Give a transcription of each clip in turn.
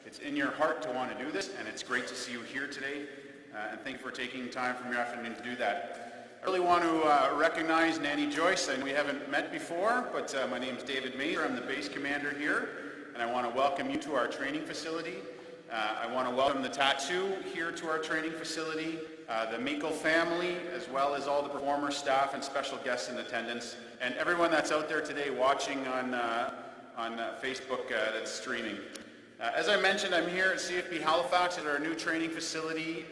It's in your heart to want to do this, and it's great to see you here today, and thank you for taking time from your afternoon to do that. I really want to recognize Nanny Joyce. I know we haven't met before, but my name is David Mazer. I'm the base commander here, and I want to welcome you to our training facility. I want to welcome the Tattoo here to our training facility, the Meikle family, as well as all the performers, staff, and special guests in attendance, and everyone that's out there today watching on Facebook that's streaming. As I mentioned, I'm here at CFB Halifax at our new training facility.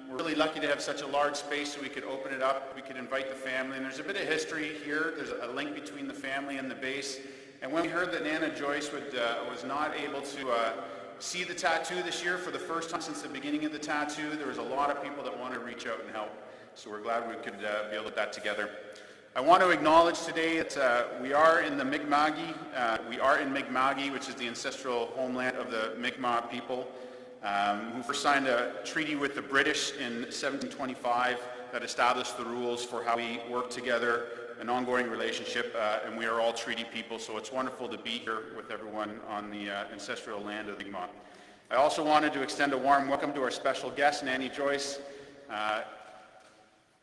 We're really lucky to have such a large space so we could open it up. We could invite the family, and there's a bit of history here. There's a link between the family and the base. And when we heard that Nanny Joyce was not able to see the Tattoo this year for the first time since the beginning of the Tattoo, there was a lot of people that wanted to reach out and help. So we're glad we could be able to put that together. I want to acknowledge today that we are in the Mi'kma'ki. We are in Mi'kma'ki, which is the ancestral homeland of the Mi'kmaq people, who first signed a treaty with the British in 1725 that established the rules for how we work together, an ongoing relationship, and we are all treaty people, so it's wonderful to be here with everyone on the ancestral land of the Mi'kmaq. I also wanted to extend a warm welcome to our special guest, Nanny Joyce.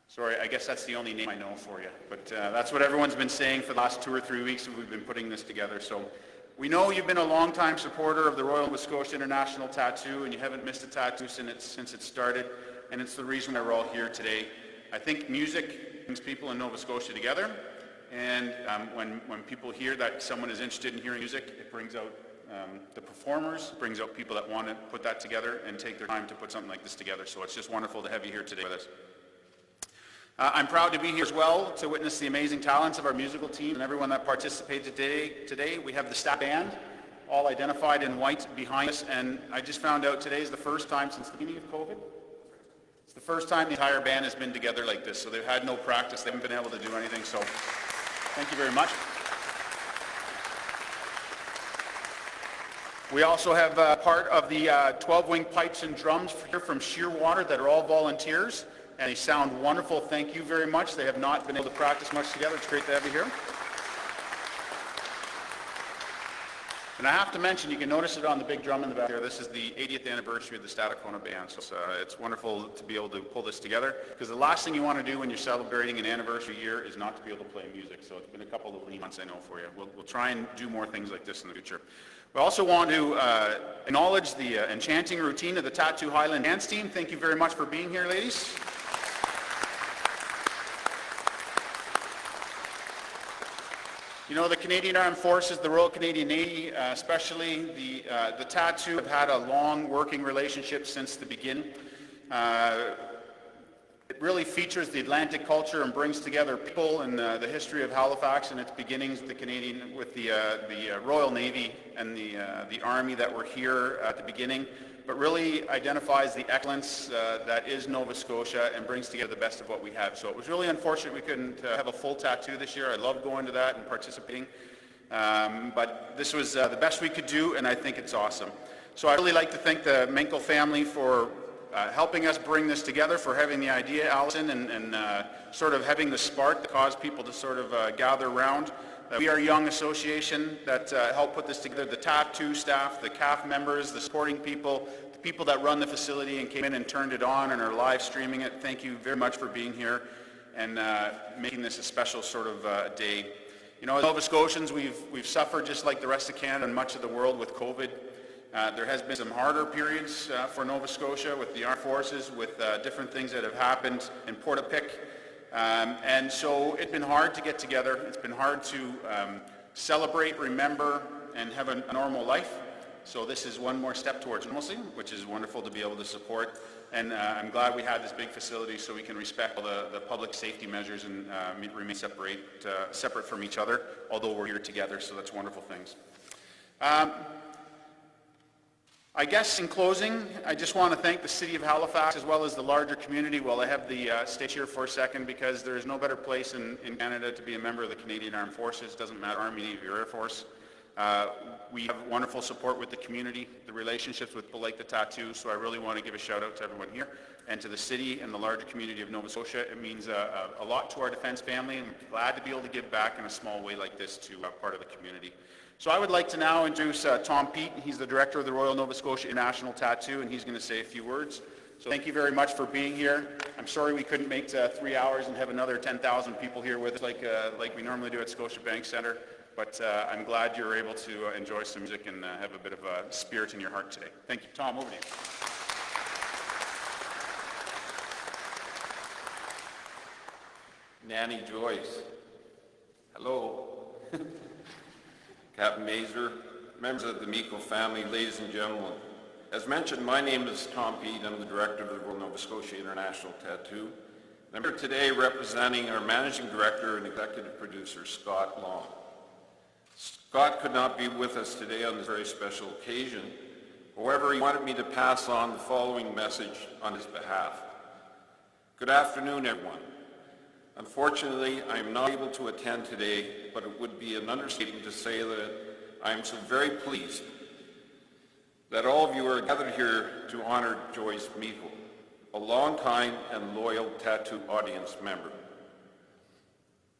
Sorry, I guess that's the only name I know for you, but that's what everyone's been saying for the last 2 or 3 weeks that we've been putting this together. So we know you've been a long-time supporter of the Royal Nova Scotia International Tattoo, and you haven't missed a tattoo since it started, and it's the reason why we're all here today. I think music brings people in Nova Scotia together, and when people hear that someone is interested in hearing music, it brings out the performers, brings out people that want to put that together and take their time to put something like this together. So it's just wonderful to have you here today with us. I'm proud to be here as well to witness the amazing talents of our musical team and everyone that participated today. We have the staff band, all identified in white behind us, and I just found out today is the first time since the beginning of COVID. It's the first time the entire band has been together like this, so they've had no practice. They haven't been able to do anything, so thank you very much. We also have part of the 12-wing pipes and drums here from Shearwater that are all volunteers. And they sound wonderful. Thank you very much. They have not been able to practice much together. It's great to have you here. And I have to mention, you can notice it on the big drum in the back there. This is the 80th anniversary of the Stadacona band. So it's wonderful to be able to pull this together, because the last thing you want to do when you're celebrating an anniversary year is not to be able to play music. So it's been a couple of lean months, I know, for you. We'll try and do more things like this in the future. We also want to acknowledge the enchanting routine of the Tattoo Highland dance team. Thank you very much for being here, ladies. You know, the Canadian Armed Forces, the Royal Canadian Navy, especially the Tattoo, have had a long working relationship since the beginning. It really features the Atlantic culture and brings together people in the history of Halifax and its beginnings with the Royal Navy and the Army that were here at the beginning, but really identifies the excellence that is Nova Scotia and brings together the best of what we have. So it was really unfortunate we couldn't have a full tattoo this year. I loved going to that and participating, but this was the best we could do, and I think it's awesome. So I'd really like to thank the Meikle family for helping us bring this together, for having the idea, Allison, and sort of having the spark that caused people to sort of gather around. We are a young association that helped put this together. The Tattoo staff, the CAF members, the supporting people, the people that run the facility and came in and turned it on and are live streaming it. Thank you very much for being here and making this a special sort of day. You know, as Nova Scotians, we've suffered just like the rest of Canada and much of the world with COVID. There has been some harder periods for Nova Scotia with the armed forces, with different things that have happened in Portapique. And so it's been hard to get together. It's been hard to celebrate, remember, and have a normal life. So this is one more step towards normalcy, which is wonderful to be able to support. And I'm glad we had this big facility so we can respect all the public safety measures and remain separate from each other, although we're here together, so that's wonderful things. I guess in closing, I just want to thank the City of Halifax as well as the larger community while I have the stage here for a second, because there is no better place in Canada to be a member of the Canadian Armed Forces. It doesn't matter Army, Navy, or Air Force. We have wonderful support with the community, the relationships with people like the Tattoo, so I really want to give a shout out to everyone here and to the city and the larger community of Nova Scotia. It means a lot to our defence family, and I'm glad to be able to give back in a small way like this to part of the community. So I would like to now introduce Tom Pete. He's the director of the Royal Nova Scotia International Tattoo, and he's going to say a few words. So thank you very much for being here. I'm sorry we couldn't make 3 hours and have another 10,000 people here with us like we normally do at Scotiabank Centre, but I'm glad you're able to enjoy some music and have a bit of a spirit in your heart today. Thank you. Tom, over to you. Nanny Joyce, hello. Captain Mazur, members of the Meikle family, ladies and gentlemen. As mentioned, my name is Tom Pete. I'm the director of the Royal Nova Scotia International Tattoo. I'm here today representing our managing director and executive producer, Scott Long. Scott could not be with us today on this very special occasion. However, he wanted me to pass on the following message on his behalf. Good afternoon, everyone. Unfortunately, I am not able to attend today, but it would be an understatement to say that I am so very pleased that all of you are gathered here to honor Joyce Meikle, a long-time and loyal tattoo audience member.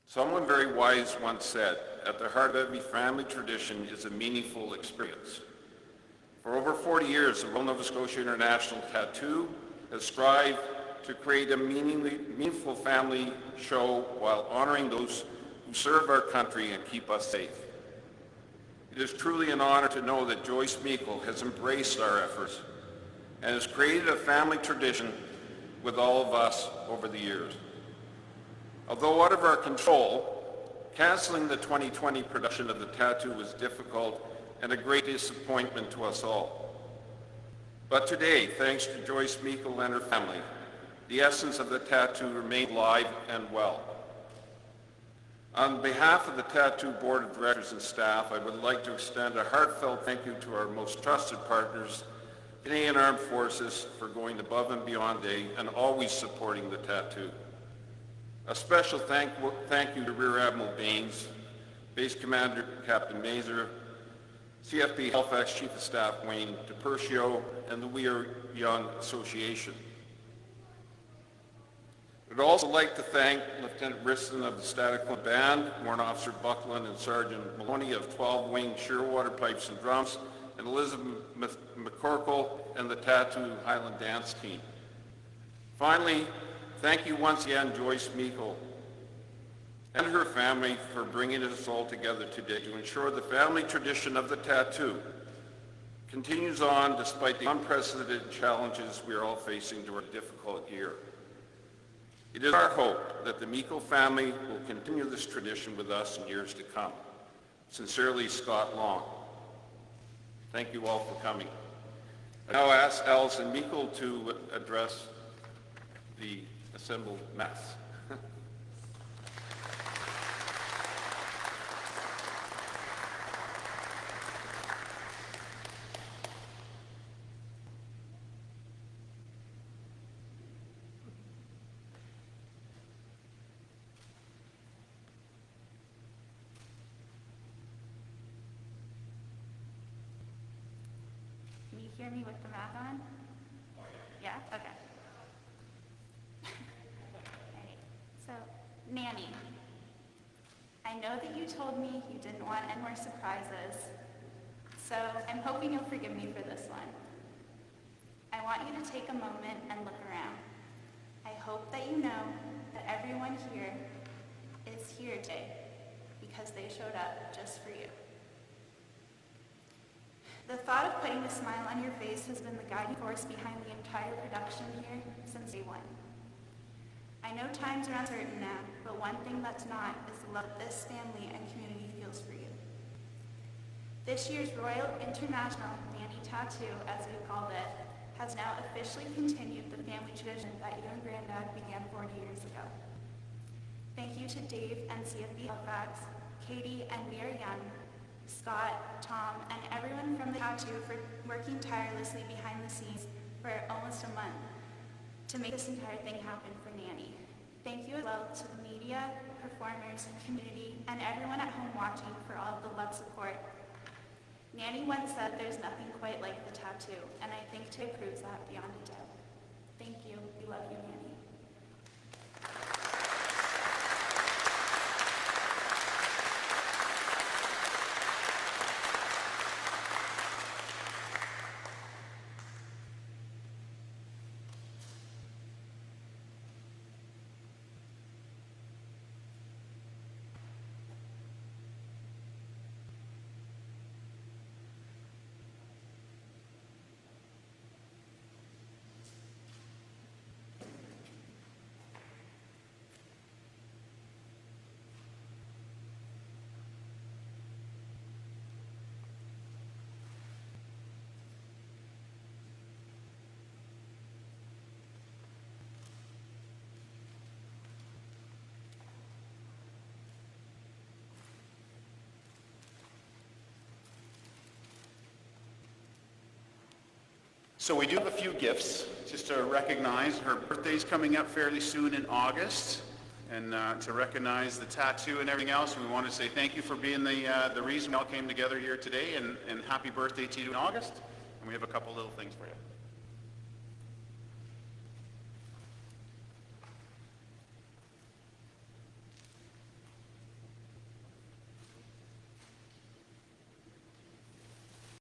Someone very wise once said, at the heart of every family tradition is a meaningful experience. For over 40 years, the Royal Nova Scotia International Tattoo has strived to create a meaningful family show while honoring those who serve our country and keep us safe. It is truly an honor to know that Joyce Meikle has embraced our efforts and has created a family tradition with all of us over the years. Although out of our control, canceling the 2020 production of the tattoo was difficult and a great disappointment to us all. But today, thanks to Joyce Meikle and her family, the essence of the tattoo remains alive and well. On behalf of the Tattoo Board of Directors and staff, I would like to extend a heartfelt thank you to our most trusted partners, Canadian Armed Forces, for going above and beyond today and always supporting the tattoo. A special thank you to Rear Admiral Baines, Base Commander Captain Mazur, CFP Halifax Chief of Staff Wayne DePercio, and the We Are Young Association. I would also like to thank Lieutenant Riston of the Stadacona Band, Warrant Officer Buckland, and Sergeant Maloney of 12 Wing Shearwater Pipes and Drums, and Elizabeth McCorkle and the Tattoo Highland Dance Team. Finally, thank you once again, Joyce Meikle and her family for bringing us all together today to ensure the family tradition of the tattoo continues on despite the unprecedented challenges we are all facing during a difficult year. It is our hope that the Meikle family will continue this tradition with us in years to come. Sincerely, Scott Long. Thank you all for coming. I now ask Alison Meikle to address the assembled mass. Hear me with the mask on? Yeah? Okay. Alright. So, Nanny, I know that you told me you didn't want any more surprises, so I'm hoping you'll forgive me for this one. I want you to take a moment and look around. I hope that you know that everyone here is here today because they showed up just for you. The thought of putting a smile on your face has been the guiding force behind the entire production here since day one. I know times are uncertain now, but one thing that's not is the love this family and community feels for you. This year's Royal International Nanny Tattoo, as we've called it, has now officially continued the family tradition that you and Granddad began 40 years ago. Thank you to Dave and CFB Halifax, Katie and We Are Young, Scott, Tom, and everyone from the tattoo for working tirelessly behind the scenes for almost a month to make this entire thing happen for Nanny. Thank you as well to the media, performers, community, and everyone at home watching for all of the love support. Nanny once said there's nothing quite like the tattoo, and I think today proves that beyond a doubt. Thank you. We love you, Nanny. So we do have a few gifts, just to recognize her birthday's coming up fairly soon in August, and to recognize the tattoo and everything else. We want to say thank you for being the reason we all came together here today, and happy birthday to you in August. And we have a couple little things for you.